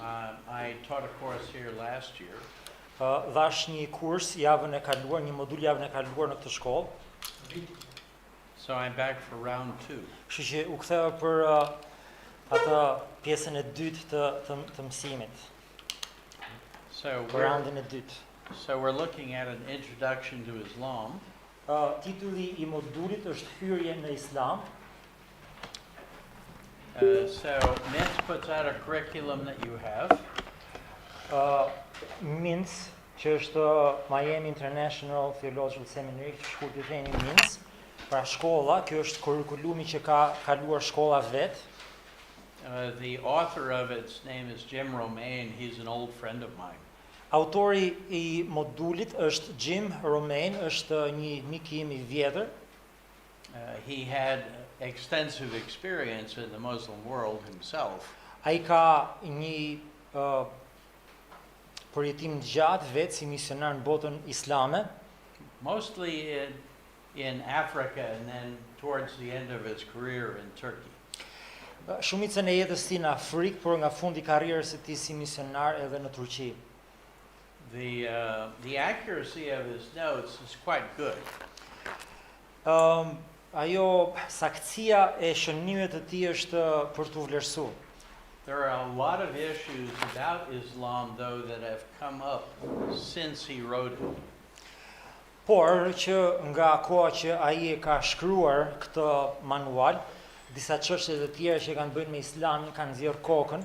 I taught a course here last year. Dhash një kurs javën e kaluar, një modul javën e kaluar në këtë shkollë. So I'm back for round 2. Kështu që u ktheva për atë pjesën e dytë të mësimit, So për raundin e dytë. we're looking at an introduction to Islam. Titulli I modulit është Hyrje në Islam. So Mintz puts out a curriculum that you have. MINS, që është Miami International Theological Seminary, shkurtë i theni MINS, pra shkolla, kjo është kurrikulumi që ka kaluar shkolla vet. The author of its name is Jim Romaine. He's an old friend of mine. Autori I modulit është Jim Romaine, është një mik im I vjetër. He had extensive experience in the Muslim world himself. Ai ka një përjetim gjatë vetë si misionar në botën islame, Mostly in Africa and then towards the end of his career in Turkey. shumicën e jetës tij në Afrikë, por nga fundi I karrierës së tij si misionar edhe në Turqi. The accuracy of his notes is quite good. Ajo saktësia e shënimeve të tij është për t'u vlerësuar. There are a lot of issues about Islam, though, that have come up since he wrote it. Por që nga koha që ai e ka shkruar këtë manual, disa çështje të tjera që kanë bënë me Islamin kanë nxjerr kokën.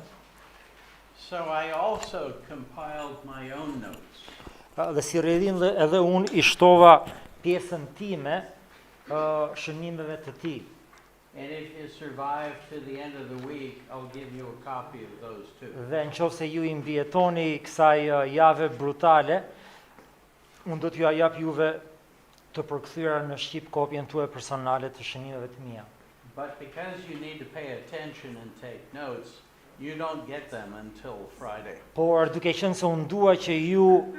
So I also compiled my own notes. Dhe si rrjedhin edhe unë I shtova pjesën time shënimeve të tij. And if you survive to the end of the week, I'll give you a copy of those too. Dhe nëse ju I mbijetoni kësaj jave brutale, unë do t'ju jap juve të përkthyera në shqip kopjen tuaj personale të shënimeve të mia. But because you need to pay attention and take notes, you don't get them until Friday. Por duke qenë se unë dua që ju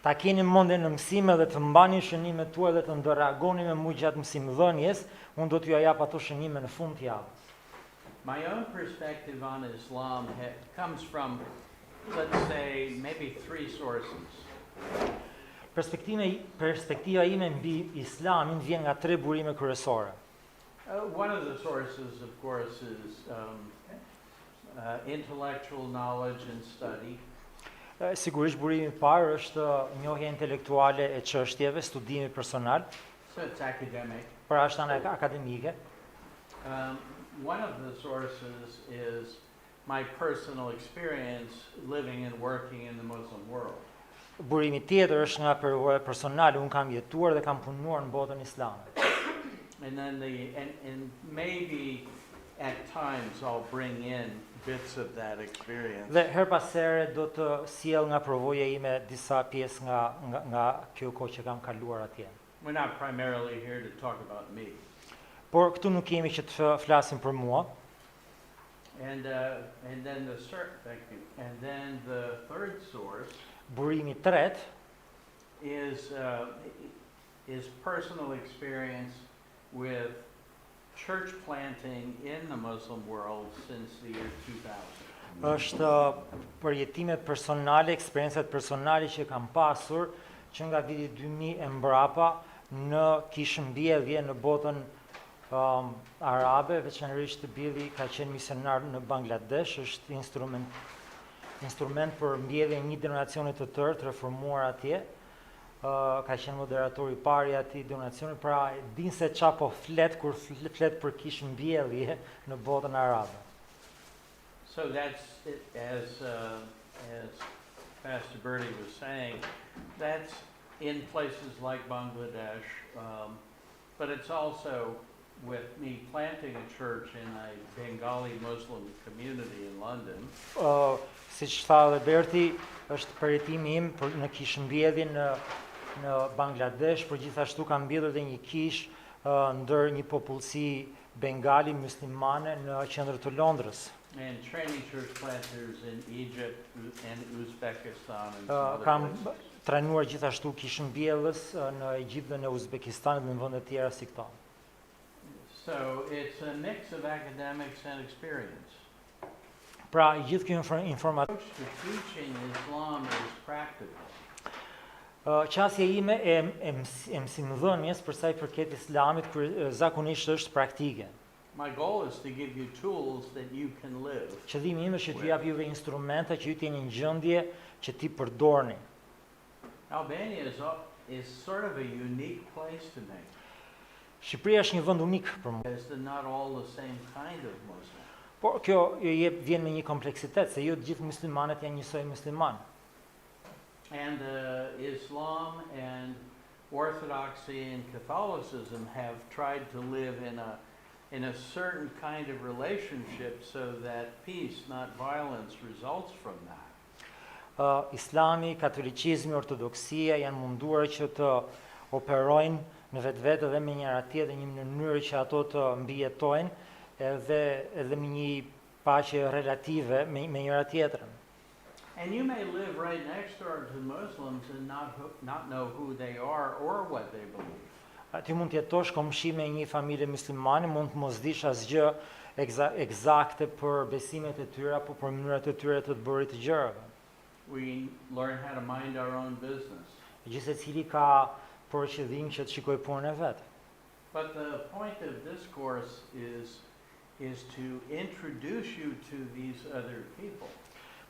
ta keni mendjen në mësime dhe të mbani shënimet tuaja dhe të ndërreagoni me mua gjatë mësimdhënies, unë do t'ju jap ato shënime në fund të javës. My own perspective on Islam comes from, let's say, maybe 3 sources. Perspektiva ime mbi Islamin vjen nga 3 burime kryesore. One of the sources, of course, is intellectual knowledge and study. Sigurisht burimi I parë është njohja intelektuale e çështjeve, studimi personal, So it's academic. pra është ana akademike. One of the sources is my personal experience living and working in the Muslim world. Burimi tjetër është nga përvojë personale, unë kam jetuar dhe kam punuar në botën islame. And then and maybe at times I'll bring in bits of that experience. Dhe her pas here do të sjell nga përvoja ime disa pjesë nga kjo kohë që kam kaluar atje. We're not primarily here to talk about me. Por këtu nuk kemi që të flasim për mua. And then the third source Burimi I tretë is personal experience with church planting in the Muslim world since the year 2000. është përjetimet personale, eksperiencat personale që kam pasur që nga viti 2000 e mbrapa në kishëmbjedhje në botën arabe, veçanërisht Billy ka qenë misionar në Bangladesh, është instrument për mbjedhje një denominacioni të tërë të reformuar atje. Ka qenë moderator I parë I atij denominacioni, pra din se çfarë po flet kur flet për kishëmbjedhje në botën arabe. So that's it, as Pastor Bertie was saying, that's in places like Bangladesh, but it's also with me planting a church in a Bengali Muslim community in London. Siç tha edhe Berti, është përjetimi im në kishëmbjedhje në Bangladesh, por gjithashtu kam mbledhur edhe një kishë ndër një popullsi bengali muslimane në qendër të Londrës. And training church planters in Egypt and Uzbekistan and some Kam other places. trajnuar gjithashtu kishëmbjedhës në Egjipt dhe në Uzbekistan dhe në vende tjera si këto. So it's a mix of academics and experience. Pra gjithë kjo informacion approach to teaching Islam is practical. qasja ime e mësimdhënies për sa i përket islamit zakonisht është praktike. My goal is to give you tools that you can live. Qëllimi im është që t'ju jap juve instrumenta që ju t'jeni në gjendje që ti përdorni. Albania is sort of a unique place to me, Shqipëria është një vend unik për mua. because they're not all the same kind of Muslim. Por kjo vjen me një kompleksitet, se jo të gjithë muslimanët janë njësoj musliman. And Islam and Orthodoxy and Catholicism have tried to live in a certain kind of relationship so that peace, not violence, results from that. Islami, katolicizmi, ortodoksia janë munduar që të operojnë në vetvete dhe me njëra tjetër një mënyrë që ato të mbijetojnë edhe me një paqe relative me njëra tjetrën. And you may live right next door to Muslims and not know who they are or what they believe. Ti mund të jetosh komshi me një familje muslimane, mund të mos dish asgjë eksakte për besimet e tyre apo për mënyrat e tyre të bërit të gjërave. We learn how to mind our own business. Gjithse cili ka për qëllim që të shikoj punën e vet. But the point of this course is to introduce you to these other people.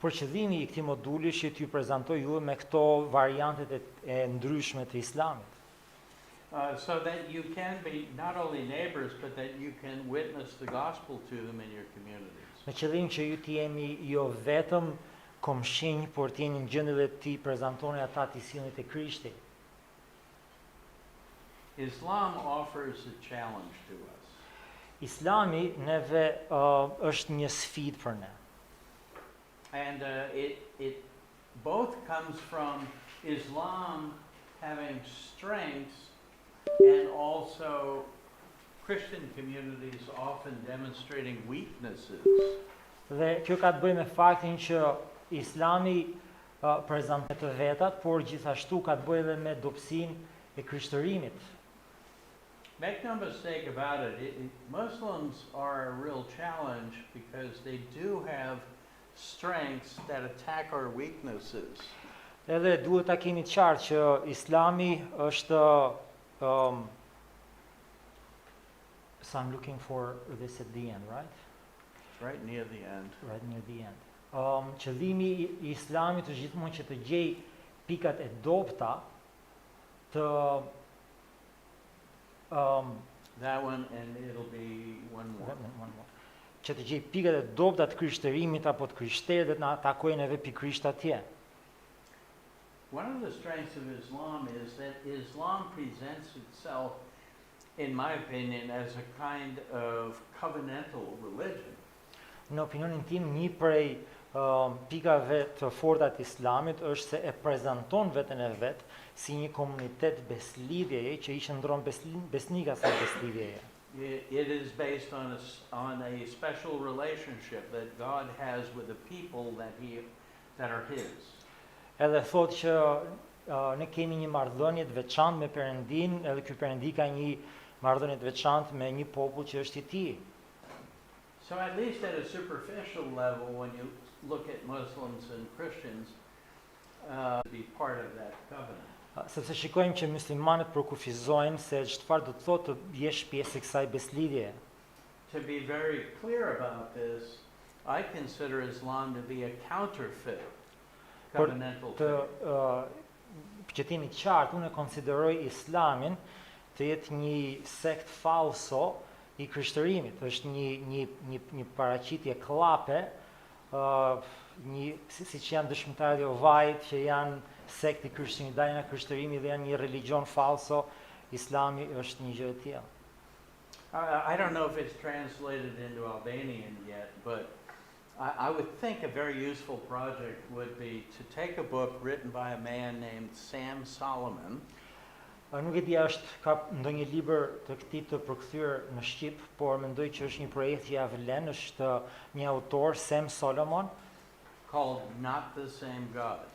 Por qëllimi i këtij moduli është që t'ju prezantoj juve me këto variantet e ndryshme të islamit. So that you can be not only neighbors, but that you can witness the gospel to them in your communities. Me qëllim që ju të jeni jo vetëm komshinj, por të jeni në gjendje dhe t'i prezantoni ata të sillni te Krishti. Islam offers a challenge to us. Islami neve është një sfidë për ne. And it both comes from Islam having strengths and also Christian communities often demonstrating weaknesses. Dhe kjo ka të bëjë me faktin që Islami prezanton të vetat, por gjithashtu ka të bëjë edhe me dobësinë e krishtërimit. Make no mistake about it, Muslims are a real challenge because they do have strengths that attack our weaknesses. Edhe duhet ta kemi të qartë që Islami është so I'm looking for this at the end, right? Right near the end. Right near the end. Qëllimi i Islamit është gjithmonë që të gjej pikat e dobta të That one, and it'll be one more. Që të gjej pikat e dobta të krishtërimit apo të krishterëve dhe të na takojnë edhe pikërisht atje. One of the strengths of Islam is that Islam presents itself, in my opinion, as a kind of covenantal religion. Në opinionin tim, një prej pikave të forta të Islamit është se e prezanton veten e vet si një komunitet beslidhjeje që i shndron besnikas së beslidhjeje. It is based on a special relationship that God has with the people that are His. Edhe thotë që ne kemi një marrëdhënie të veçantë me Perëndin, edhe ky Perëndi ka një marrëdhënie të veçantë me një popull që është i tij. So at least at a superficial level, when you look at Muslims and Christians, be part of that covenant. Sepse shikojmë që muslimanët përkufizojnë se çfarë do të thotë të jesh pjesë e kësaj beslidhjeje. To be very clear about this, I consider Islam to be a counterfeit covenantal faith. Që t'jemi qartë, unë e konsideroj Islamin të jetë një sekt falso i krishtërimit. Është një paraqitje klape, siç janë dëshmitarët e Jehovait që janë sekti krishterimi, dalin nga krishtërimi dhe janë një religjon falso. Islami është një gjë e tillë. I don't know if it's translated into Albanian yet, but I would think a very useful project would be to take a book written by a man named Sam Solomon. Nuk e di është ka ndonjë libër të këtij të përkthyer në shqip, por mendoj që është një projekt që ja vlen, është një autor Sam Solomon, called Not the Same God.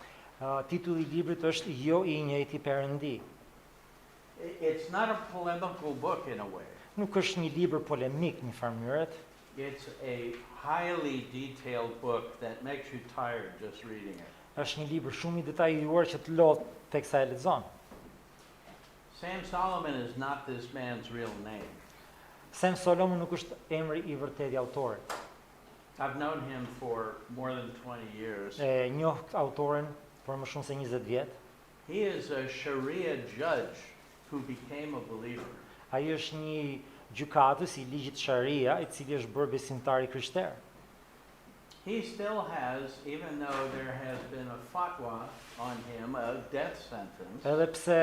Titulli i librit është Jo i njëjti Perëndi. It's not a polemical book in a way. Nuk është një libër polemik në farë mënyrë. It's a highly detailed book that makes you tired just reading it. Është një libër shumë i detajuar që të lodh teksa e lexon. Sam Solomon is not this man's real name. Sam Solomon nuk është emri i vërtet i autorit. I've known him for more than 20 years. E njoh autorin për më shumë se 20 vjet. He is a Sharia judge who became a believer. Ai është një gjykatës i ligjit Sharia, i cili është bërë besimtar i krishterë. He still has, even though there has been a fatwa on him, a death sentence, Edhe pse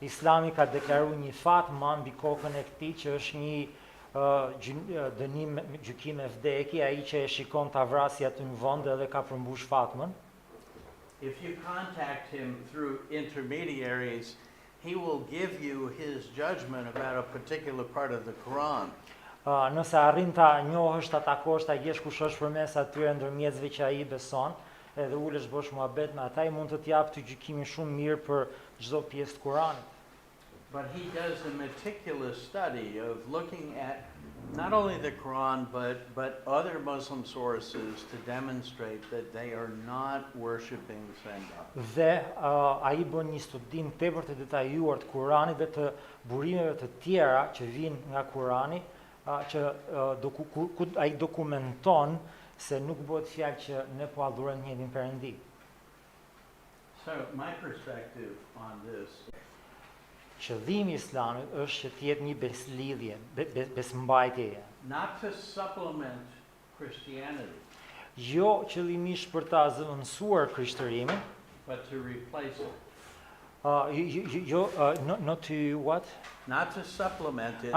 Islami ka deklaruar një fatma mbi kokën e këtij që është një dënim gjykim e vdekje, ai që e shikon ta vrasë aty në vend edhe ka përmbush fatmën. if you contact him through intermediaries, he will give you his judgment about a particular part of the Quran. Nëse arrin ta njohësh, ta takosh, ta gjesh kush është përmes atyre ndërmjetësve që ai beson, edhe ulesh bosh muhabet me ata, ai mund të të japë të gjykimin shumë mirë për çdo pjesë të Kuranit. But he does a meticulous study of looking at not only the Quran, but other Muslim sources to demonstrate that they are not worshiping the same God. Dhe ai bën një studim tepër të detajuar të Kuranit dhe të burimeve të tjera që vijnë nga Kurani, që ai dokumenton se nuk bëhet fjalë që ne po adhurojmë një njërin Perëndi. So my perspective on this, Qëllimi i Islamit është që të jetë një beslidhje, besmbajtje. not to supplement Christianity, Jo qëllimisht për ta zëvendësuar krishtërimin, but to replace it. Not to what? Not to supplement it,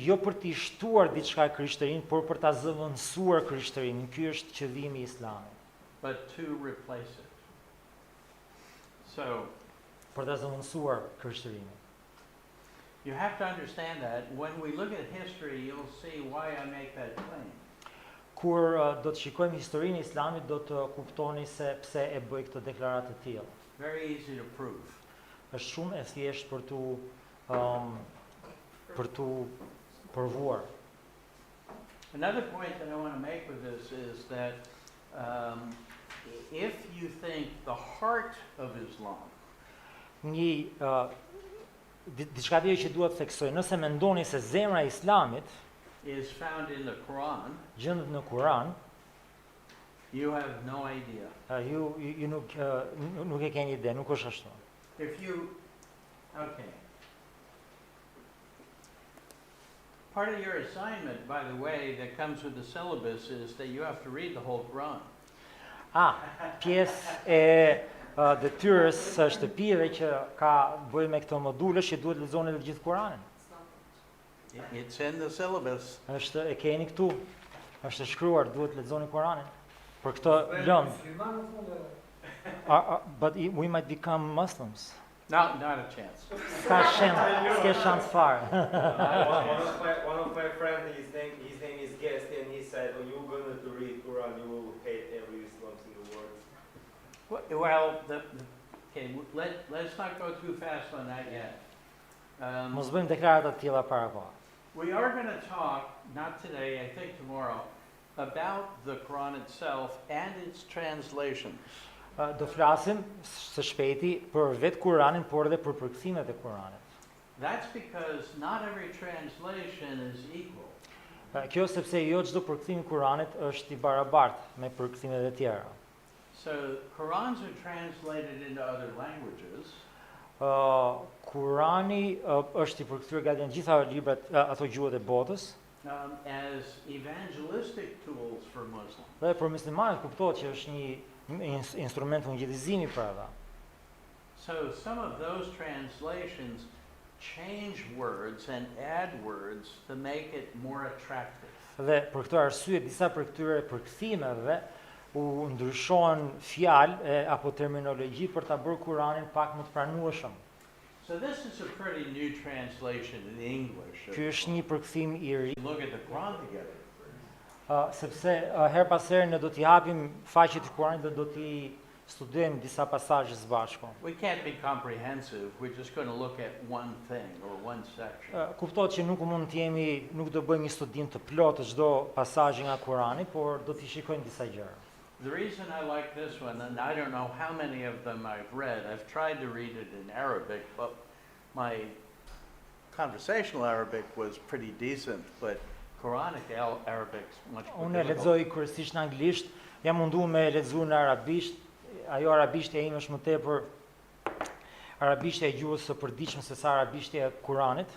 Jo për të shtuar diçka krishtërinë, por për ta zëvendësuar krishtërimin. Ky është qëllimi i Islamit. but to replace it. So Për ta zëvendësuar krishtërimin. you have to understand that when we look at history, you'll see why I make that claim. Kur do të shikojmë historinë e Islamit, do të kuptoni se pse e bëj këtë deklaratë të tillë. Very easy to prove. Është shumë e thjeshtë për tu provuar. Another point that I want to make with this is that if you think the heart of Islam Diçka tjetër që duhet të theksoj, nëse mendoni se zemra e Islamit is found in the Quran, gjendet në Kur'an, you have no idea. ju nuk e keni ide, nuk është ashtu. Okay. Part of your assignment, by the way, that comes with the syllabus is that you have to read the whole Quran. Pjesë e detyrës së shtëpive që ka bëj me këto module që duhet lexoni të gjithë Kur'anin. It's in the syllabus. E keni këtu. Është shkruar, duhet lexoni Kur'anin. Për këtë lëndë. But we might become Muslims. No, not a chance. S'ka shans fare. One of my friends, his name is Guest, and he said, "Oh, you're going to read Quran, you will hate every Islam in the world." Well, okay, let's not go too fast on that yet. Mos bëjmë deklarata të tilla para kohë. We are going to talk, not today, I think tomorrow, about the Quran itself and its translations. Do flasim së shpejti për vetë Kur'anin, por edhe për përkthimet e Kur'anit. That's because not every translation is equal. Kjo sepse jo çdo përkthim i Kur'anit është i barabartë me përkthimet e tjera. So Qurans are translated into other languages. Kurani është i përkthyer gati në gjitha librat ato gjuhët e botës. As evangelistic tools for Muslims. Dhe për muslimanët kuptohet që është një instrument evangelizimi për ata. So some of those translations change words and add words to make it more attractive. Dhe për këtë arsye disa për këtyre përkthimeve u ndryshon fjalë apo terminologji për ta bërë Kur'anin pak më të pranueshëm. So this is a pretty new translation in English. Ky është një përkthim i ri. Look at the Quran together. Sepse her pas here ne do t'i japim faqet e Kuranit dhe do t'i studojmë disa pasazhe së bashku. We can't be comprehensive, we're just going to look at one thing or one section. Kuptohet që nuk do bëjmë një studim të plotë të çdo pasazhi nga Kurani, por do t'i shikojmë disa gjëra. The reason I like this one, and I don't know how many of them I've read, I've tried to read it in Arabic, but my conversational Arabic was pretty decent, but Quranic Arabic's much more Unë e difficult. lexoj kryesisht në anglisht, jam munduar me lexuar në arabisht, ajo arabishtja ime është më tepër arabishtja e gjuhës së përditshme se sa arabishtja e Kuranit.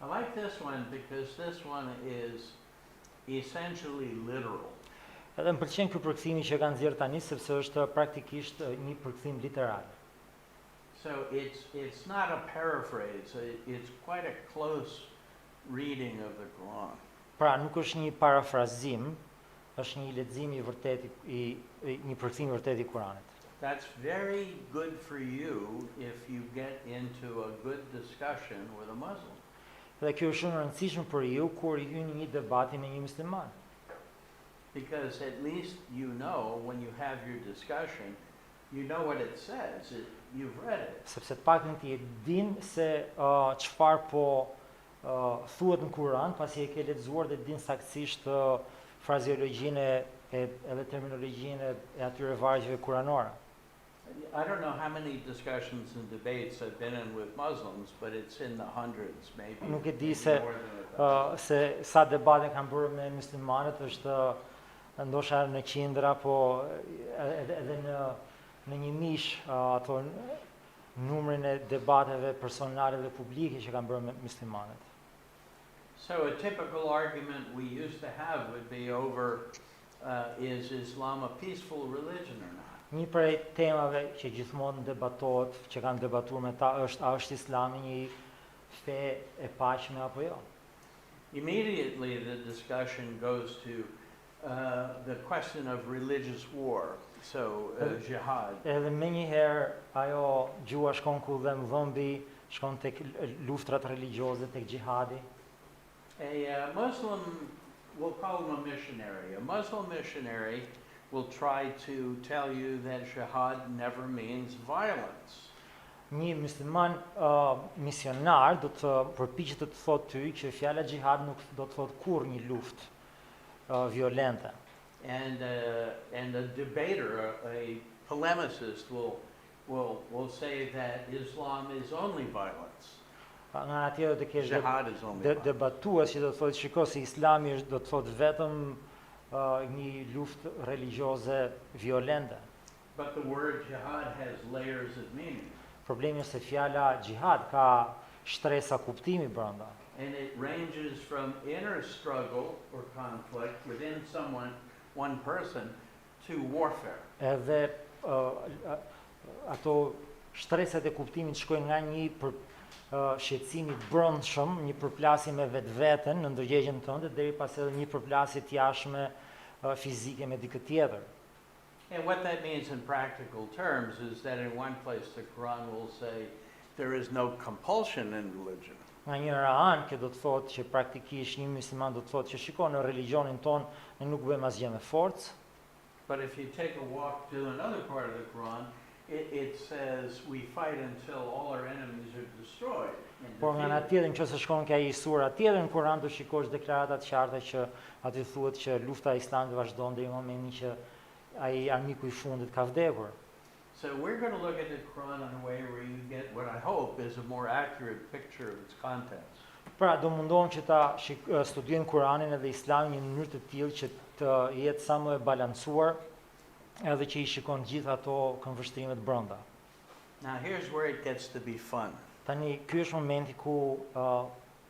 I like this one because this one is essentially literal. Edhe më pëlqen ky përkthimi që kanë nxjerr tani sepse është praktikisht një përkthim literal. So it's not a paraphrase, it's quite a close reading of the Quran. Pra nuk është një parafrazim, është një lexim i vërtet një përkthim i vërtet i Kuranit. That's very good for you if you get into a good discussion with a Muslim. Dhe kjo është shumë e rëndësishme për ju kur hyni në një debati me një musliman. Because at least you know when you have your discussion, you know what it says, you've read it. Sepse të paktën ti e din se çfarë po thuhet në Kur'an, pasi e ke lexuar dhe din saktësisht frazeologjinë edhe terminologjinë e atyre vargjeve kuranore. I don't know how many discussions and debates I've been in with Muslims, but it's in the hundreds, maybe. Nuk e di maybe se more than 1,000. se sa debate kanë bërë me muslimanët, është ndoshta në qindra, po edhe në një mish ato numrin e debateve personale dhe publike që kanë bërë me muslimanët. So a typical argument we used to have would be over, is Islam a peaceful religion or not? Një prej temave që gjithmonë debatohet, që kanë debatuar me ta është a është Islami një fe e paqme apo jo? Immediately the discussion goes to the question of religious war, so jihad. Edhe më njëherë ajo gjua shkon ku dhe dhëmbi, shkon tek luftrat religjioze, tek xhihadi. A Muslim, we'll call him a missionary. A Muslim missionary will try to tell you that jihad never means violence. Një musliman misionar do të përpiqet të thotë ty që fjala xhihad nuk do të thotë kurrë një luftë violente. And a debater, a polemicist will say that Islam is only violence. Nga ana tjetër do kesh Jihad is only violence. debatues që do të thotë shiko se Islami do të thotë vetëm një luftë religjioze violente. But the word jihad has layers of meaning. Problemi është se fjala xhihad ka shtresa kuptimi brenda. And it ranges from inner struggle or conflict within someone, one person, to warfare. Edhe ato shtresat e kuptimit shkojnë nga një shqetësimi brendshëm, një përplasje me vetveten në ndërgjegjen tënde deri pas edhe një përplasje të jashtme fizike me dikë tjetër. And what that means in practical terms is that in one place the Quran will say there is no compulsion in religion. Nga njëra anë, kjo do të thotë që praktikisht një musliman do të thotë që shiko në religionin ton ne nuk bëjmë asgjë me forcë. But if you take a walk to another part of the Quran, it says we fight until all our enemies are destroyed. Por nga ana tjetër, nëse shkon ke ai sura tjetër në Kur'an do shikosh deklarata të qarta që aty thuhet që lufta e Islamit vazhdon deri në momentin që ai armiku i fundit ka vdekur. So we're going to look at the Quran in a way where you get what I hope is a more accurate picture of its contents. Pra do mundohem që ta studiojmë Kur'anin edhe Islamin në një mënyrë të tillë që të jetë sa më e balancuar edhe që i shikon gjithë ato këndvështrimet brenda. Now here's where it gets to be fun. Tani ky është momenti ku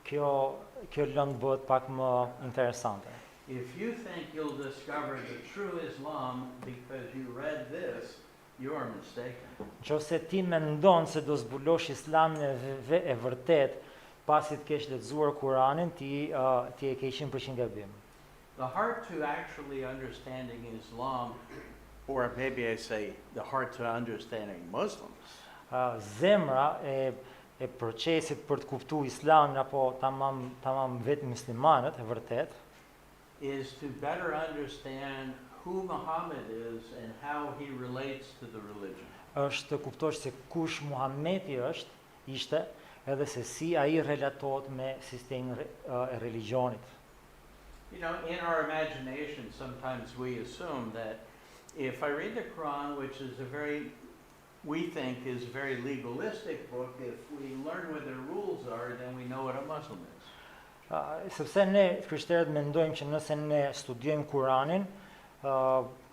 kjo lëndë bëhet pak më interesante. If you think you'll discover the true Islam because you read this, you're mistaken. Nëse ti mendon se do zbulosh Islamin e vërtet pasi të kesh lexuar Kur'anin, ti e ke 100% gabim. The heart to actually understanding Islam, or maybe I say the heart to understanding Muslims, Zemra e procesit për të kuptuar Islamin apo tamam vetë muslimanët e vërtet, is to better understand who Muhammad is and how he relates to the religion. Është të kuptosh se kush Muhameti ishte, edhe se si ai relatohet me sistemin e religionit. You know, in our imagination, sometimes we assume that if I read the Quran, which is we think is a very legalistic book, if we learn what their rules are, then we know what a Muslim is. Sepse ne krishterët mendojmë që nëse ne studiojmë Kuranin,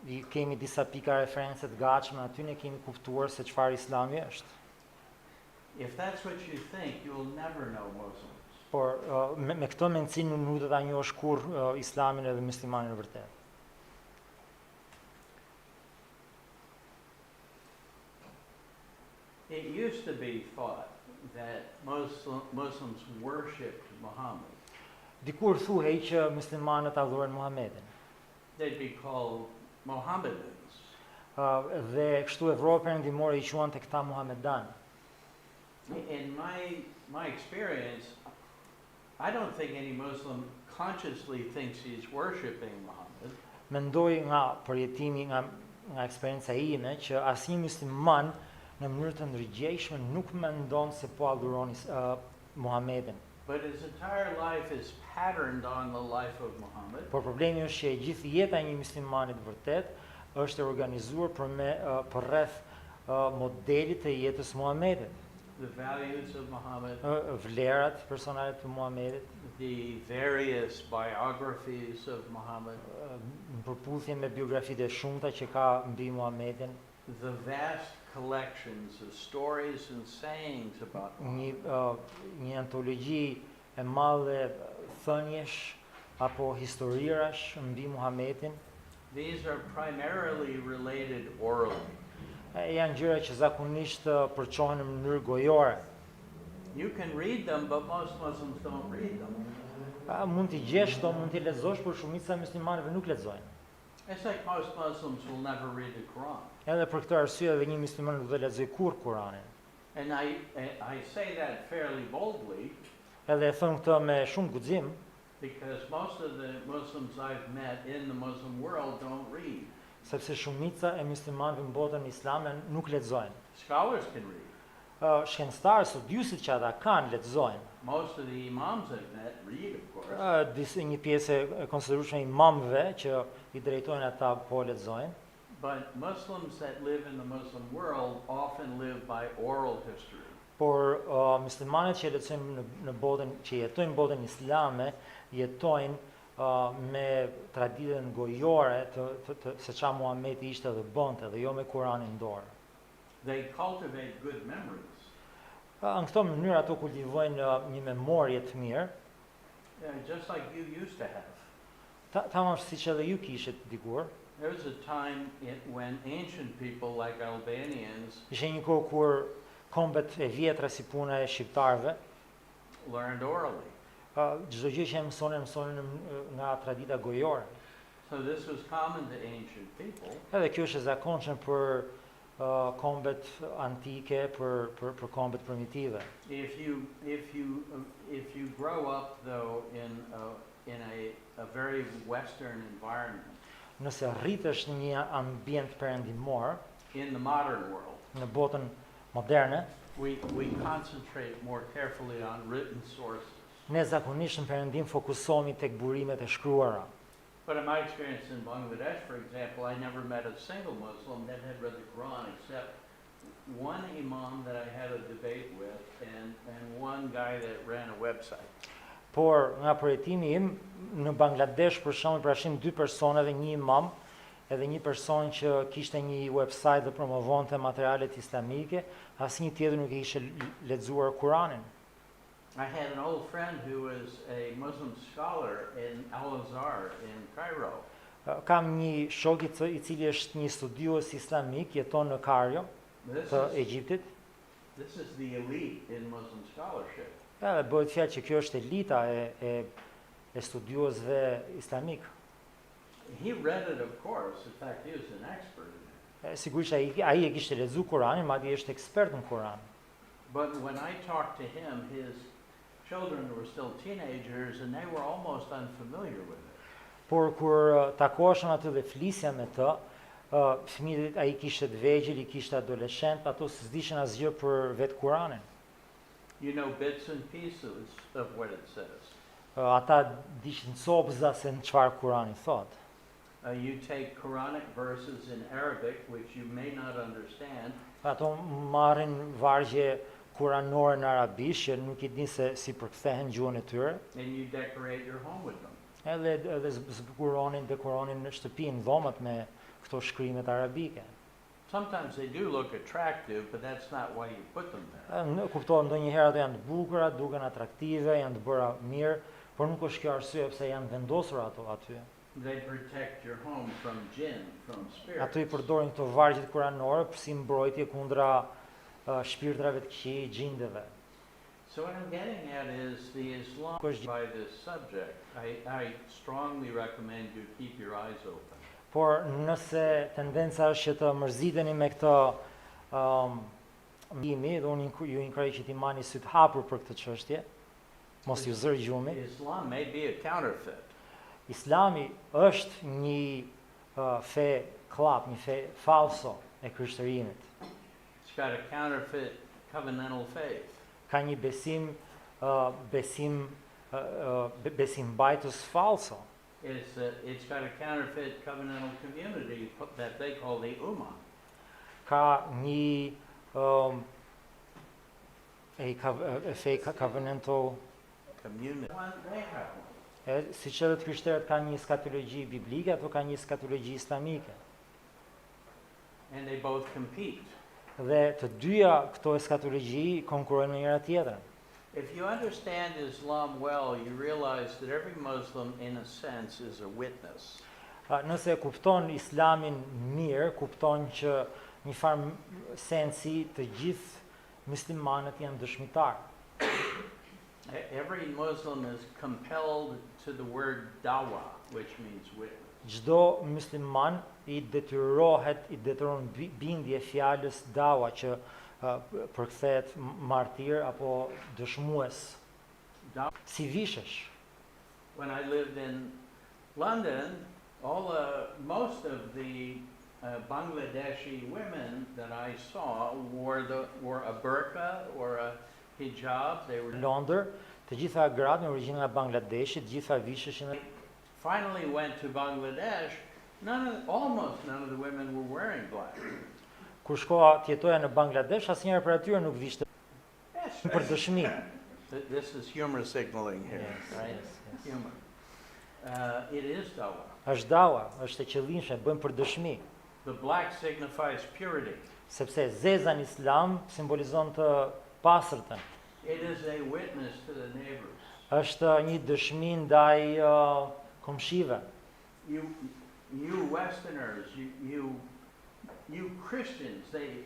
i kemi disa pika referencë të gatshme aty, ne kemi kuptuar se çfarë Islami është. If that's what you think, you will never know Muslims. Por me këtë mendsi nuk do ta njohësh kurrë Islamin edhe muslimanin e vërtet. It used to be thought that Muslims worshipped Muhammad. Dikur thuhej që muslimanët adhurojnë Muhamedit. They'd be called Mohammedans. Dhe kështu Evropa Perëndimore i quante këta Muhamedan. In my experience, I don't think any Muslim consciously thinks he's worshiping Muhammad. Mendoj nga përjetimi, nga eksperienca ime, që asnjë musliman në mënyrë të ndërgjegjshme nuk mendon se po adhuron Muhamedit. But his entire life is patterned on the life of Muhammad. Por problemi është që gjithë jeta e një muslimani të vërtet është e organizuar përreth modelit të jetës Muhamedit. The values of Muhammad, Vlerat personale të Muhamedit, the various biographies of Muhammad, në përputhje me biografitë e shumta që ka mbi Muhamedit, the vast collections of stories and sayings about Muhammad. Një antologji e madhe thënjesh apo historirash mbi Muhamedit. These are primarily related orally. Janë gjëra që zakonisht përçohen në mënyrë gojore. You can read them, but most Muslims don't read them. Mund t'i gjesh, mund t'i lexosh, por shumica e muslimanëve nuk lexojnë. It's like most Muslims will never read the Quran. Edhe për këtë arsye edhe një musliman nuk do të lexojë kurrë Kuranin. And I say that fairly boldly Edhe e them këtë me shumë guxim, because most of the Muslims I've met in the Muslim world don't read. sepse shumica e muslimanëve në botën islame nuk lexojnë. Scholars can read. Shkencëtarë, studiuesit që ata kanë lexojnë. Most of the imams I've met read, of course. Një pjesë e konsiderueshme imamëve që i drejtojnë ata po lexojnë. But Muslims that live in the Muslim world often live by oral history. Por muslimanët që jetojnë në botën islame, jetojnë me traditën gojore se çfarë Muhameti ishte dhe bënte, dhe jo me Kuranin në dorë. They cultivate good memories. Në këto mënyrë ato kultivojnë një memorje të mirë, Just like you used to have. tamam siç edhe ju kishit dikur. There was a time when ancient people like Albanians Ishte një kohë kur kombet e vjetra si puna e shqiptarëve, learned orally. çdo gjë që mësonin nga tradita gojore. So this was common to ancient people. Edhe kjo është e zakonshme për kombet antike, për kombet primitive. If you grow up though in a very Western environment, Nëse rritesh në një ambient perëndimor, in the modern world, në botën moderne, we concentrate more carefully on written sources. ne zakonisht në perëndim fokusohemi tek burimet e shkruara. But in my experience in Bangladesh, for example, I never met a single Muslim that had read the Quran except one imam that I had a debate with and one guy that ran a website. Por nga përjetimi im në Bangladesh për shembull prashim dy personave, një imam edhe një person që kishte një website dhe promovonte materialet islamike, asnjë tjetër nuk e kishte lexuar Kuranin. I had an old friend who was a Muslim scholar in Al-Azhar in Cairo. Kam një shok i cili është një studiues islamik, jeton në Kairo të Egjiptit. This is the elite in Muslim scholarship. Dhe bëhet fjalë që kjo është elita e studiuesve islamik. He read it, of course. In fact, he was an expert in it. Sigurisht ai e kishte lexuar Kuranin, madje është ekspert në Kuran. But when I talked to him, his children were still teenagers and they were almost unfamiliar with it. por kur takoheshëm aty dhe flisja me të, fëmijët ai kishte të vegjël, i kishte adoleshent, ato s'dishin asgjë për vetë Kuranin. You know bits and pieces of what it says. Ata dishin copëza se në çfarë Kurani thot. You take Quranic verses in Arabic, which you may not understand, Ato marrin vargje kuranore në arabisht që nuk I din se si përkthehen gjuhën e tyre, and you decorate your home with them. edhe dekoronin në shtëpi, në dhomat me këto shkrimet arabike. Sometimes they do look attractive, but that's not why you put them there. Kuptohet ndonjëherë ato janë të bukura, duken atraktive, janë të bëra mirë, por nuk është kjo arsye pse janë vendosur ato aty. They protect your home from jinn, from Ato I spirits. përdorin këto vargjet kuranore si mbrojtje kundra shpirtrave të këqij, gjindeve. So what I'm getting at is the Islam by this subject. I strongly recommend you keep your eyes open. Por nëse tendenca është që të mërziteni me këtë ndimi, dhe unë ju inkurajoj që t'i mani syt hapur për këtë çështje, mos ju zër gjumi. Islam may be a counterfeit. Islami është një fe klap, një fe falso e krishterimit. It's got a counterfeit covenantal faith. Ka një besim bajtës falso. It's got a counterfeit covenantal community that they call the Ummah. Ka një fe covenantal Community. They have one. Si që edhe të krishterët ka një skatologji biblike, ato ka një skatologji islamike. And they both compete. Dhe të dyja këto eskatologji konkurrojnë me njëra tjetrën. If you understand Islam well, you realize that every Muslim, in a sense, is a witness. Nëse e kupton Islamin mirë, kupton që një farë sensi të gjithë muslimanët janë dëshmitarë. Every Muslim is compelled to the word dawa, which means witness. Çdo musliman I detyron bindje fjalës dawa që përkthehet martir apo dëshmues. Si vishesh. When I lived in London, most of the Bangladeshi women that I saw wore a burqa or a hijab. They were Në Londër, të gjitha gratë me origjinë nga Bangladeshit, të gjitha visheshin. finally went to Bangladesh. Almost none of the women were wearing black. Kur shkoa të jetoja në Bangladesh, asnjëra prej atyre nuk vishte Yes, për dëshmi. This is humor signaling here, Yes, right? yes, yes. Humor. It is dawa. Është dawa, është e qëllimshme, bëjmë për dëshmi, The black signifies purity. sepse zeza në Islam simbolizon të pastërtën. It is a witness to the neighbors. Është një dëshmi ndaj komshive. You Westerners, you Christians,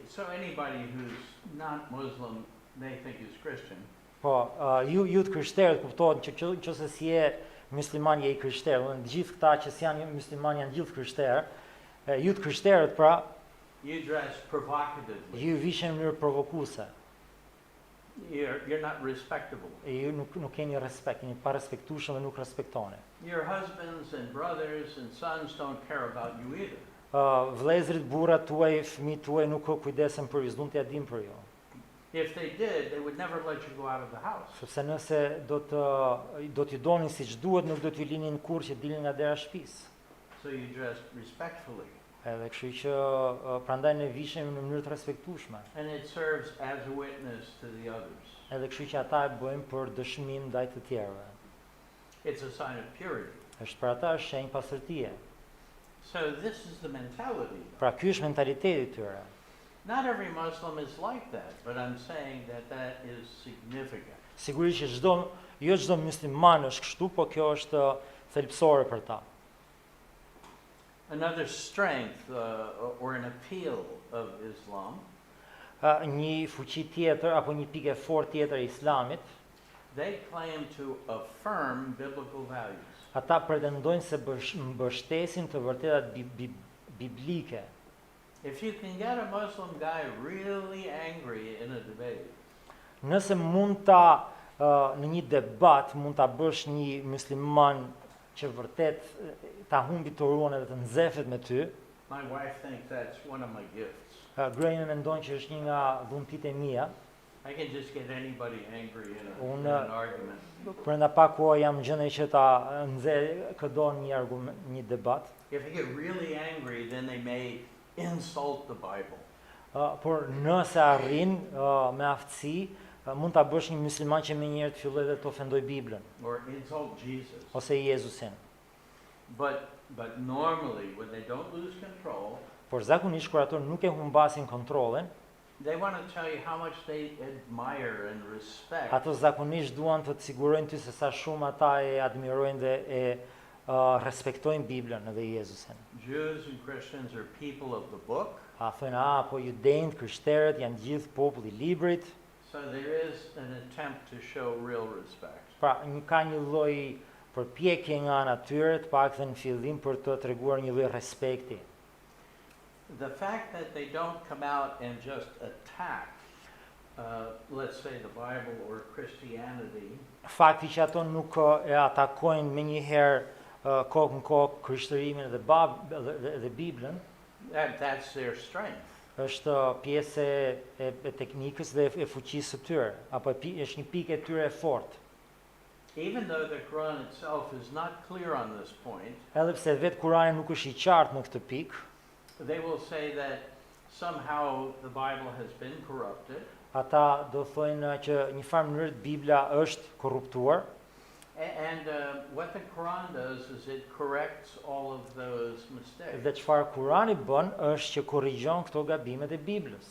so anybody who's not Muslim, they think is Christian. Po, ju të krishterët kuptohet që nëse si je musliman je I krishter, të gjithë këta që si janë musliman janë gjithë krishterë, ju të krishterët pra, You dress provocatively. ju vishen në mënyrë provokuese. You're not respectable. Ju nuk keni respekt, jeni pa respektueshëm dhe nuk respektoni. Your husbands and brothers and sons don't care about you either. Vëllezërit, burrat tuaj, fëmijët tuaj nuk kujdesen për ju, s'duan t'ia dinë për ju. If they did, they would never let you go out of the house. Sepse nëse do t'ju donin siç duhet, nuk do t'ju linin kurrë që dilnin nga dera e shtëpisë. So you dressed respectfully. Edhe kështu që prandaj ne vishemi në mënyrë të respektueshme. And it serves as a witness to the others. Edhe kështu që ata e bëjnë për dëshmim ndaj të tjerëve. It's a sign of purity. Është për ata është shenjë pastërtie. So this is the mentality. Pra ky është mentaliteti I tyre. Not every Muslim is like that, but I'm saying that is significant. Sigurisht që jo çdo musliman është kështu, po kjo është thelbësore për ta. Another strength or an appeal of Islam, Një fuqi tjetër apo një pikë e fortë tjetër e Islamit, they claim to affirm biblical values. ata pretendojnë se mbështesin të vërtetat biblike. If you can get a Muslim guy really angry in a debate, Nëse mund ta në një debat mund ta bësh një musliman që vërtet ta humbi turuan edhe të nxefet me ty. My wife thinks that's one of my gifts. Gruaja mendon që është një nga dhuntitë e mia. I can just get anybody angry in Un, an argument. Brenda pak kohë jam gjendje që ta nxjerr këdo një argument, një debat. If they get really angry, then they may insult the Bible. Por nëse arrin me aftësi, mund ta bësh një musliman që menjëherë të fillojë të ofendoj Biblën Or insult Jesus. ose Jezusin. But normally, when they don't lose control, Por zakonisht kur ato nuk e humbasin kontrollin, they want to tell you how much they admire and respect ato zakonisht duan të të sigurojnë ty se sa shumë ata e admirojnë dhe e respektojnë Biblën edhe Jezusin. Jews and Christians are people of the book, Thojnë, po judejt, krishterët janë gjithë popull I librit. so there is an attempt to show real respect. Pra, ka një lloj përpjekje nga ana e tyre, të paktën në fillim për të treguar një lloj respekti. The fact that they don't come out and just attack, let's say the Bible or Christianity, Fakti që ato nuk e atakojnë menjëherë kokë në kokë krishterimin dhe Biblën, that's their strength. është pjesë e teknikës dhe e fuqisë së tyre, apo është një pikë e tyre e fortë. Even though the Quran itself is not clear on this point, Edhe pse vetë Kurani nuk është I qartë në këtë pikë, they will say that somehow the Bible has been corrupted, ata do thojnë që një farë mënyrë Bibla është korruptuar. and what the Quran does is it corrects all of those mistakes. Dhe çfarë Kurani bën është që korrigjon këto gabimet e Biblës.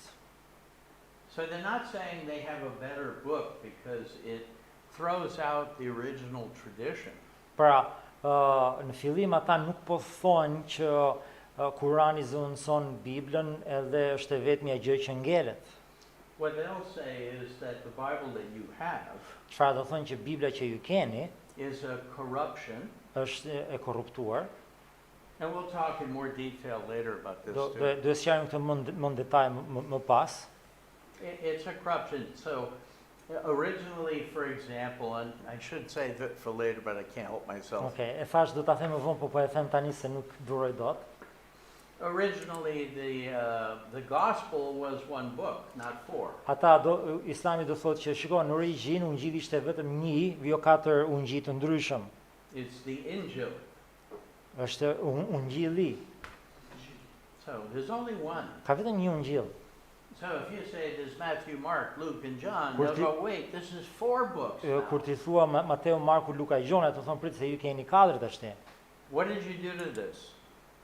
So they're not saying they have a better book because it throws out the original tradition. Pra, në fillim ata nuk po thonë që Kurani zëvendëson Biblën edhe është e vetmja gjë që ngelet. What they'll say is that the Bible that you have Çfarë do thonë që Bibla që ju keni is a corruption, është e korruptuar. and we'll talk in more detail later about this Do too. të sqarojmë këtë më në detaj më pas. It's a corruption. So originally, for example, and I should say that for later, but I can't help myself. Okej, e thash do ta them më vonë, po e them tani se nuk duroj dot. Originally, the gospel was one book, not four. Islami do thotë që shiko, në origjinë Ungjilli ishte vetëm një, jo 4 ungjilli të ndryshëm. It's the Injil. Është Ungjilli. So there's only one. Ka vetëm një Ungjill. So if you say there's Matthew, Mark, Luke, and John, Kur they'll ti- go, wait, this is four books now. Kur ti thua Mateu, Marku, Luka e Gjona, të thonë prit se ju keni 4 tashti. What did you do to this?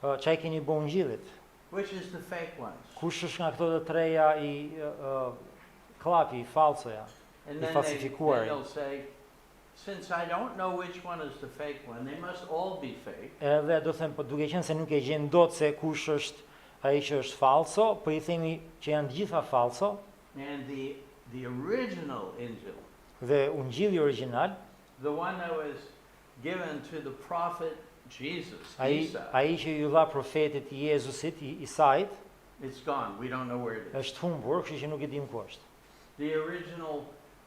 Çai keni bë Ungjillit? Which is the fake ones? Kush është nga këto të treja I klapi, I falsoja? And I then falsifikuari. they'll say, since I don't know which one is the fake one, they must all be fake. Edhe do them, po duke qenë se nuk e gjen dot se kush është ai që është falso, po I themi që janë të gjitha falso, And the original Injil, dhe Ungjilli origjinal, the one that was given to the prophet Jesus, ai Isa, që ju dha profetit Jezusit, Isait, it's gone. We don't know where it is. është humbur, kështu që nuk e dim ku është. The original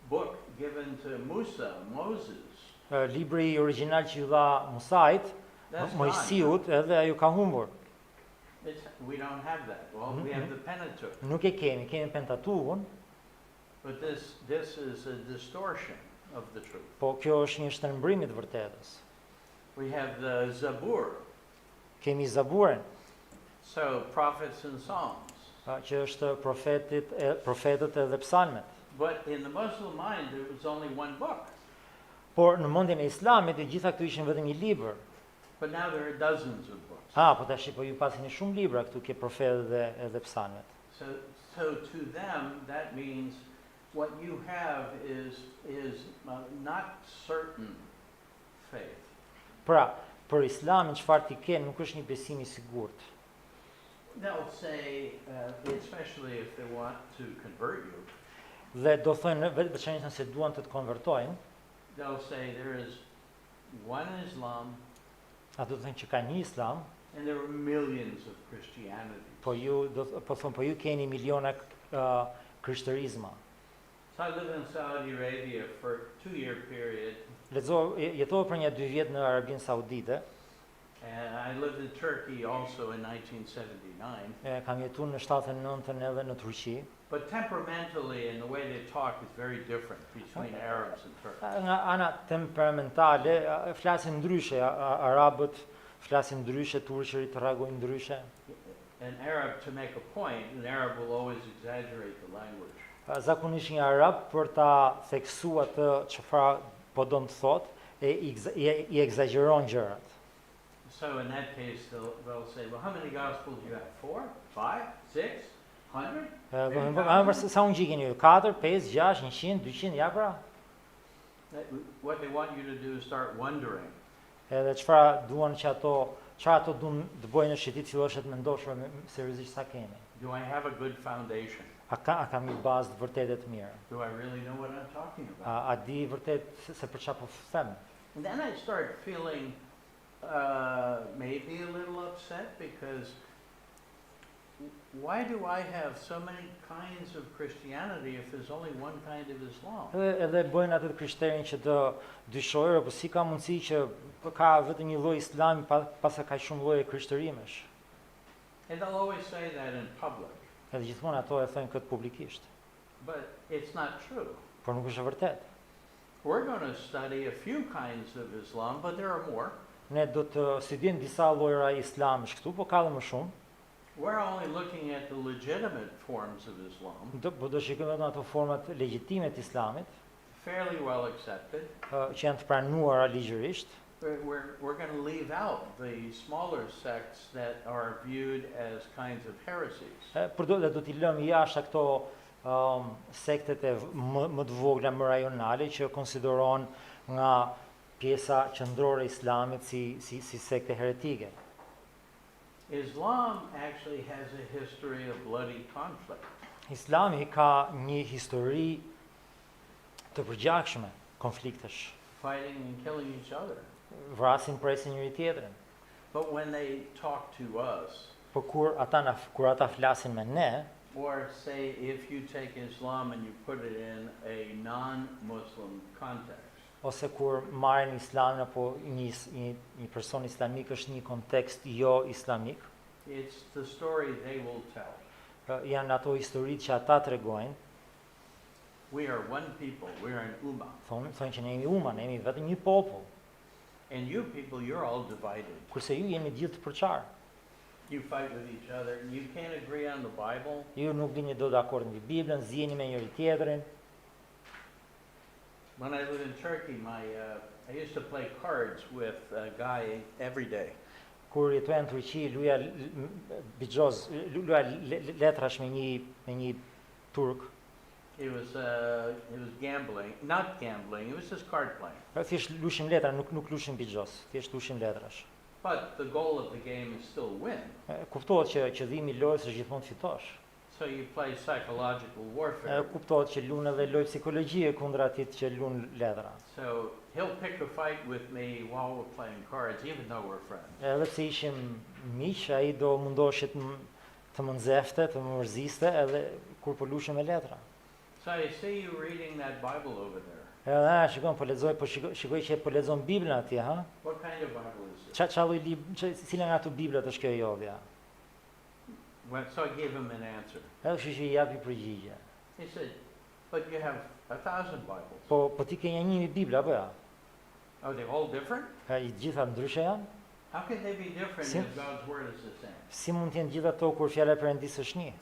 book given to Musa, Moses, Libri origjinal që ju dha Musait, that's Mojsiut, edhe ajo ka humbur. gone. We don't have that. Well, we have the Pentateuch. Nuk e kemi Pentateuchun, But this is a distortion of the truth. po kjo është një shtrembrim I të vërtetës. We have the Zabur, Kemi Zaburin, so prophets and Psalms. që është profetët edhe psalmet. But in the Muslim mind, there was only one book. Por në mendjen e Islamit, të gjitha këtu ishin vetëm një libër. But now there are dozens of books. Po tash po ju pasini shumë libra këtu ke profetët edhe psalmet. So to them, that means what you have is not certain faith. Pra, për Islamin çfarë ti ke nuk është një besim I sigurt. They'll say, especially if they want to convert you, Dhe do thonë veçanërisht nëse duan të konvertojnë, they'll say there is one Islam ato do thonë që ka një Islam, and there are millions of Christianity. po ju keni miliona krishterizma. So I lived in Saudi Arabia for a 2-year period, Jetova për një 2 vjet në Arabinë Saudite, and I lived in Turkey also in 1979. kam jetuar në 79-ën edhe në Turqi. But temperamentally and the way they talk is very different between Arabs and Turks. Nga ana temperamentale, flasin ndryshe, arabët flasin ndryshe, turqërit reagojnë ndryshe. An Arab, to make a point, an Arab will always exaggerate the language. Zakonisht një arab për ta theksuar atë çfarë po don të thotë, i egzageron gjërat. So in that case, they'll say, well, how many gospels do you have? 4, 5, 6, 100? Sa unë gjikeni ju? 4, 5, 6, 100, 200, ja pra? What they want you to do is start wondering. Edhe çfarë duan që ato duan të bëjnë është që ti të fillosh të mendosh seriozisht sa kemi. Do I have a good foundation? A kam një bazë vërtet të mirë? Do I really know what I'm talking about? A di vërtet se për çfarë po them? And then I start feeling maybe a little upset because why do I have so many kinds of Christianity if there's only one kind of Islam? Edhe bëjnë atë krishterin që të dyshojë, po si ka mundësi që ka vetëm një lloj islami pas sa ka shumë lloje krishtërimesh? And they'll always say that in public. Edhe gjithmonë ato e thënë këtë publikisht. But it's not true. Por nuk është e vërtet. We're going to study a few kinds of Islam, but there are more. Ne do të studojmë disa llojra islamish këtu, po ka edhe më shumë. We're only looking at the legitimate forms of Islam, Do shikojmë vetëm ato format legjitime të islamit, fairly well accepted. që janë të pranuara ligjërisht. We're going to leave out the smaller sects that are viewed as kinds of heresies. Por do t'i lëmë jashtë këto sektet e më të vogla më rajonale që konsiderohen nga pjesa qendrore e islamit si sekte heretike. Islam actually has a history of bloody conflict. Islami ka një histori të përgjakshme konfliktesh. Fighting and killing each other. Vrasin presin njëri tjetrin. But when they talk to us, Por kur ata flasin me ne, or say if you take Islam and you put it in a non-Muslim context, ose kur marrin islamin apo një person islamik është një kontekst jo islamik, it's the story they will tell. Janë ato historitë që ata tregojnë, We are one people, we are an ummah. thonë që ne jemi umma, ne jemi vetëm një popull, And you people, you're all divided. kurse ju jeni gjithë të përçarë. You fight with each other, you can't agree on the Bible. Ju nuk vini do dakord mbi Biblën, zjeni me njëri tjetrin. When I lived in Turkey, I used to play cards with a guy every day. Kur jetoja në Turqi, luja bixhoz, luja letrash me një turk. It was gambling, not gambling, it was just card playing. Thjesht lushim letra, nuk lushim bixhoz, thjesht lushim letrash. But the goal of the game is still win. Kuptohet që qëllimi i lojës është gjithmonë të fitosh. So you play psychological warfare. Kuptohet që luan edhe lojë psikologjie kundër atit që luan letra. So he'll pick a fight with me while we're playing cards, even though we're friends. Edhe pse ishim miq, ai do mundohej të më nxefte, të më mërziste edhe kur po lushim me letra. So I see you reading that Bible over there. Edhe shikoj, shikoj që po lexon Biblën atje, ha? What kind of Bible is it? Cila nga ato Biblat është kjo jovja? Well, so I gave him an answer. Edhe kështu që i japi përgjigje. He said, but you have 1,000 Bibles. Po ti ke një 1000 Bibla apo ja? Are they all different? I gjitha ndryshe janë? How can they be different Sim- if God's word is the same? Si mund të jenë gjitha ato kur fjala e Perëndisë është një?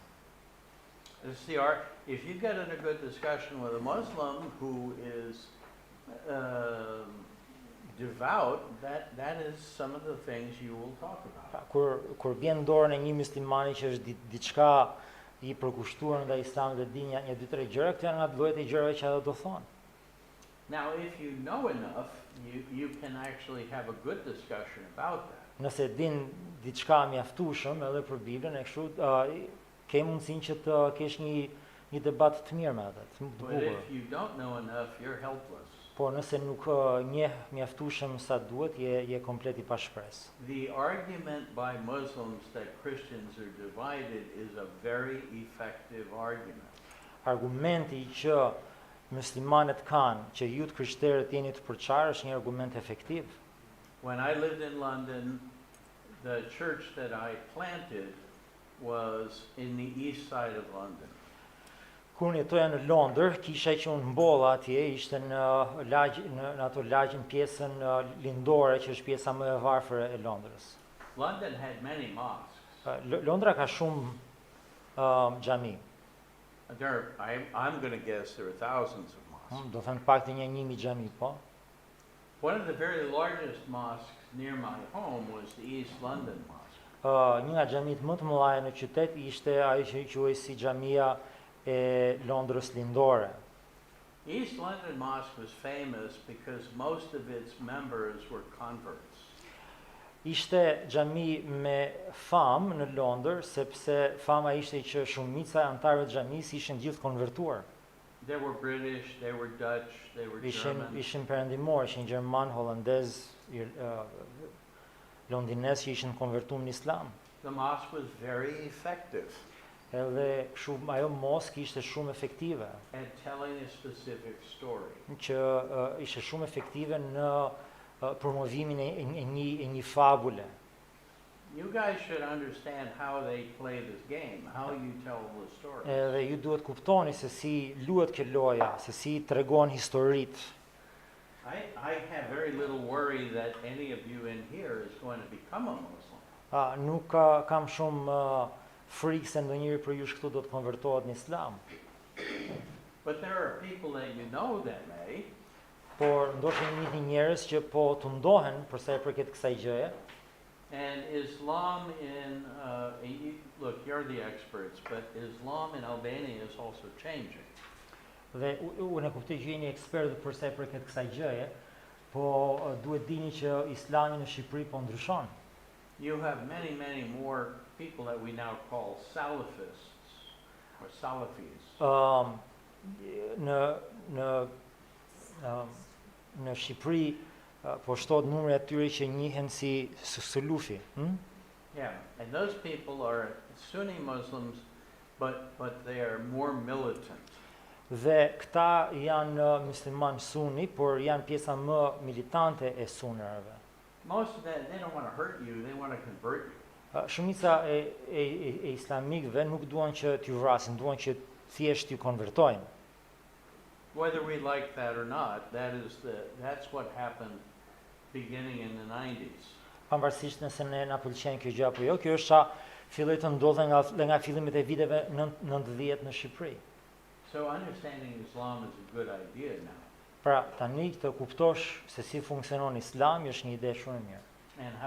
If you get in a good discussion with a Muslim who is devout, that is some of the things you will talk about. Kur vjen dorën e një muslimani që është diçka i përkushtuar nga Islami dhe din një 2-3 gjëra, këto janë nga llojet e gjërave që ato do thonë. Now, if you know enough, you can actually have a good discussion about that. Nëse din diçka mjaftueshëm edhe për Biblën, e kështu ke mundësinë që të kesh një debat të mirë me atë, të But bukur. if you don't know enough, you're helpless. Por nëse nuk njeh mjaftueshëm sa duhet, je komplet i pashpresë. The argument by Muslims that Christians are divided is a very effective argument. Argumenti që muslimanët kanë që ju të krishterët jeni të përçarë është një argument efektiv. When I lived in London, the church that I planted was in the east side of London. Kur unë jetoja në Londër, kisha që unë mbolla atje, ishte në ato lagjin pjesën lindore, që është pjesa më e varfër e Londrës. London had many mosques. Londra ka shumë xhami. I'm going to guess there are thousands of mosques. Do thënë pak të 1.000 xhami, po. One of the very largest mosques near my home was the East London Mosque. Një nga xhamit më të mëdha në qytet ishte ajo që quhej si xhamia e Londrës lindore. East London Mosque was famous because most of its members were converts. Ishte xhami me famë në Londër, sepse fama ishte që shumica e anëtarëve të xhamisë ishin gjithë konvertuar. They were British, they were Dutch, they were German. Ishin perëndimor, ishin gjerman, holandez, londinez që ishin konvertuar në islam. The mosque was very effective Edhe ajo moskë ishte shumë efektive, at telling a specific story. që ishte shumë efektive në promovimin e një fabule. You guys should understand how they play this game, how you tell the story. Edhe ju duhet kuptoni se si luhet kjo loja, se si tregon historitë. I have very little worry that any of you in here is going to become a Muslim. Nuk kam shumë frikë se ndonjëri për jush këtu do të konvertohet në islam. But there are people that you know that may. Por ndoshta një njerëz që po të ndohen për sa i përket kësaj gjëje. And Islam look, you're the experts, but Islam in Albania is also changing. Dhe unë e kuptoj që jeni ekspert për sa i përket kësaj gjëje, po duhet dini që Islami në Shqipëri po ndryshon. You have many more people that we now call Salafists or Salafis. Në Shqipëri po shtohet numri atyre që njihen si sulufi. Yeah, and those people are Sunni Muslims, but they are more militant. Dhe këta janë musliman sunni, por janë pjesa më militante e sunnerëve. Most of that, they don't want to hurt you, they want to convert you. Shumica e islamikëve nuk duan që t'ju vrasin, duan që thjesht t'ju konvertojnë. Whether we like that or not, that's what happened beginning in the 90s. Pavarësisht nëse ne na pëlqen kjo gjë apo jo, kjo është filloi të ndodhe nga fillimet e viteve 90 në Shqipëri. So understanding Islam is a good idea now. Pra, tani të kuptosh se si funksionon Islami është një ide shumë e mirë. And how